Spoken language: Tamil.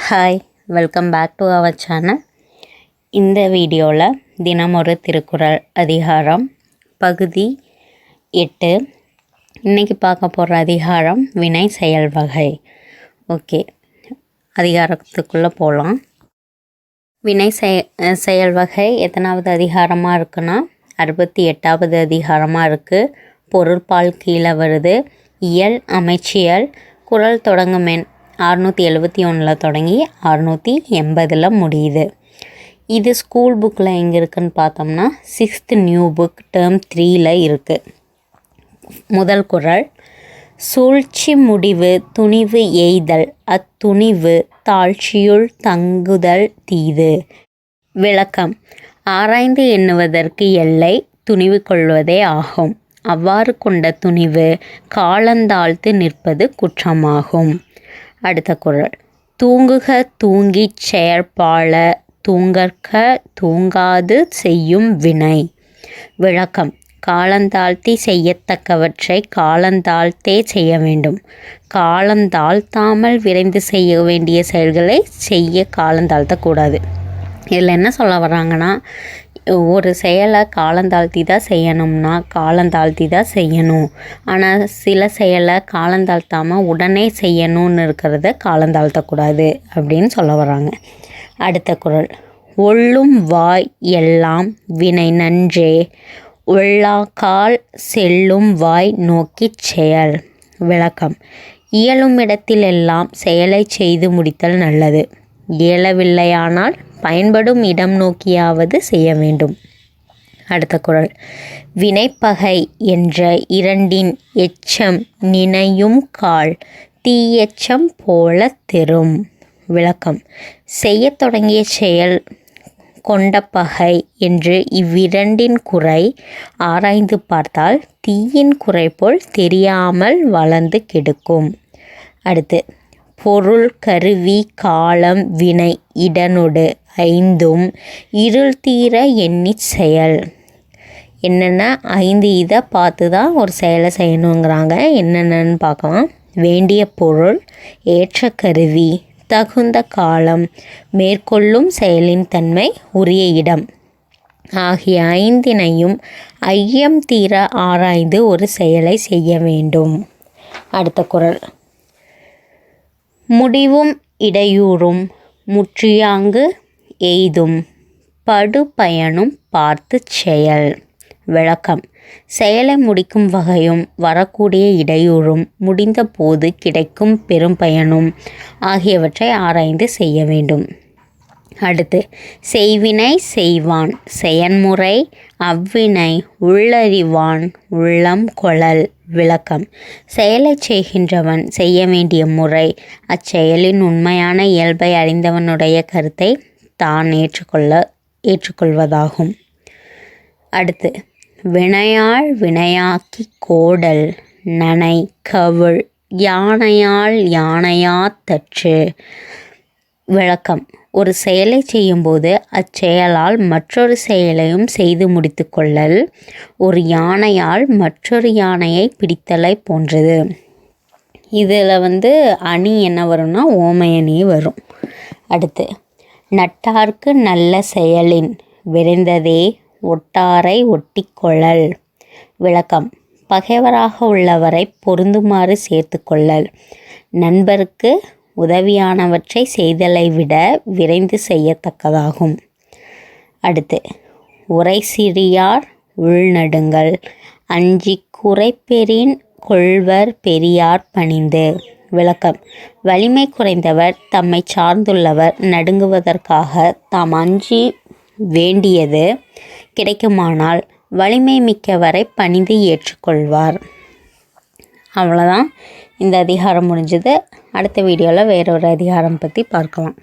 Hi, welcome back to our channel. இந்த வீடியோவில் தினமொரு திருக்குறள் அதிகாரம் பகுதி 8. இன்றைக்கி பார்க்க போகிற அதிகாரம் வினை செயல் வகை. ஓகே, அதிகாரத்துக்குள்ளே போகலாம். வினை செயல் வகை எத்தனாவது அதிகாரமாக இருக்குன்னா 68வது அதிகாரமாக இருக்குது. பொருட்பால் கீழே வருது. இயல் அமைச்சியல். குறள் தொடங்கும் எண் 671 தொடங்கி 680 முடியுது. இது ஸ்கூல் புக்கில் எங்கே இருக்குதுன்னு பார்த்தோம்னா 6th நியூ புக் டேர்ம் 3 இருக்குது. முதல் குறள். சூழ்ச்சி முடிவு துணிவு எய்தல் அத்துணிவு தாழ்ச்சியுள் தங்குதல் தீது. விளக்கம். ஆராய்ந்து எண்ணுவதற்கு எல்லை துணிவு கொள்வதே ஆகும். அவ்வாறு கொண்ட துணிவு காலந்தாழ்த்து நிற்பது குற்றமாகும். அடுத்த குறள். தூங்குக தூங்கிச் செயற்பால தூங்கற்க தூங்காது செய்யும் வினை. விளக்கம். காலந்தாழ்த்தி செய்யத்தக்கவற்றை காலந்தாழ்த்தே செய்ய வேண்டும். காலந்தாழ்த்தாமல் விரைந்து செய்ய வேண்டிய செயல்களை செய்ய காலந்தாழ்த்தக்கூடாது. இதில் என்ன சொல்ல வர்றாங்கன்னா, ஒரு செயலை காலந்தாழ்த்தி தான் செய்யணும்னா காலந்தாழ்த்தி தான் செய்யணும். ஆனால் சில செயலை காலந்தாழ்த்தாமல் உடனே செய்யணும்னு இருக்கிறத காலந்தாழ்த்தக்கூடாது அப்படின்னு சொல்ல வர்றாங்க. அடுத்த குறள். ஒள்ளும் வாய் எல்லாம் வினை நன்றே ஒள்ளாக்கால் செல்லும் வாய் நோக்கிச் செயல். விளக்கம். இயலும் இடத்திலெல்லாம் செயலை செய்து முடித்தல் நல்லது. இயலவில்லையானால் பயன்படும் இடம் நோக்கியாவது செய்ய வேண்டும். அடுத்த குறள். வினைப்பகை என்ற இரண்டின் எச்சம் நினையும் கால் தீயெச்சம் போல தெரும். விளக்கம். செய்ய தொடங்கிய செயல் கொண்ட பகை என்று இவ்விரண்டின் குறை ஆராய்ந்து பார்த்தால் தீயின் குறை போல் தெரியாமல் வளர்ந்து கெடுக்கும். அடுத்து. பொருள் கருவி காலம் வினை இடனொடு ஐந்தும் இருள் தீர எண்ணிச் செயல். என்னென்ன 5 இதை பார்த்து தான் ஒரு செயலை செய்யணுங்கிறாங்க. என்னென்னு பார்க்கலாம். வேண்டிய பொருள், ஏற்ற கருவி, தகுந்த காலம், மேற்கொள்ளும் செயலின் தன்மை, உரிய இடம் ஆகிய 5னையும் ஐயம் தீர ஆராய்ந்து ஒரு செயலை செய்ய வேண்டும். அடுத்த குறள். முடிவும் இடையூறும் முற்றியாங்கு எய்தும் படுபயனும் பார்த்து செயல். விளக்கம். செயலை முடிக்கும் வகையும் வரக்கூடிய இடையூறும் முடிந்த போது கிடைக்கும் பெரும் பயனும் ஆகியவற்றை ஆராய்ந்து செய்ய வேண்டும். அடுத்து. செய்வினை செய்வான் செயன்முறை அவ்வினை உள்ளறிவான் உள்ளம் கொளல். விளக்கம். செயலை செய்கின்றவன் செய்ய வேண்டிய முறை அச்செயலின் உண்மையான இயல்பை அறிந்தவனுடைய கருத்தை தான் ஏற்றுக்கொள்வதாகும். அடுத்து. வினையால் வினையாக்கி கோடல் நனை கவிழ் யானையால் யானையாத்தற்று. விளக்கம். ஒரு செயலை செய்யும்போது அச்செயலால் மற்றொரு செயலையும் செய்து முடித்து கொள்ளல் ஒரு யானையால் மற்றொரு யானையை பிடித்தலை போன்றது. இதில் அணி என்ன வரும்னா ஓமையணி வரும். அடுத்து. நட்டார்க்கு நல்ல செயலின் விரைந்ததே ஒட்டாரை ஒட்டிக்கொள்ளல். விளக்கம். பகைவராக உள்ளவரை பொருந்துமாறு சேர்த்து கொள்ளல் நண்பருக்கு உதவியானவற்றை செய்தலை விட விரைந்து செய்யத்தக்கதாகும். அடுத்து. உரை சிறியார் உள்நடுங்கள் அஞ்சி குறைப்பெறின் கொள்வர் பெரியார் பணிந்து. விளக்கம். வலிமை குறைந்தவர் தம்மை சார்ந்துள்ளவர் நடுங்குவதற்காக தாம் அஞ்சி வேண்டியது கிடைக்குமானால் வலிமை மிக்கவரை பணிந்து ஏற்றுக்கொள்வார். அவ்வளோதான். இந்த அதிகாரம் முடிஞ்சது. அடுத்த வீடியோவில் வேறொரு அதிகாரம் பற்றி பார்க்கலாம்.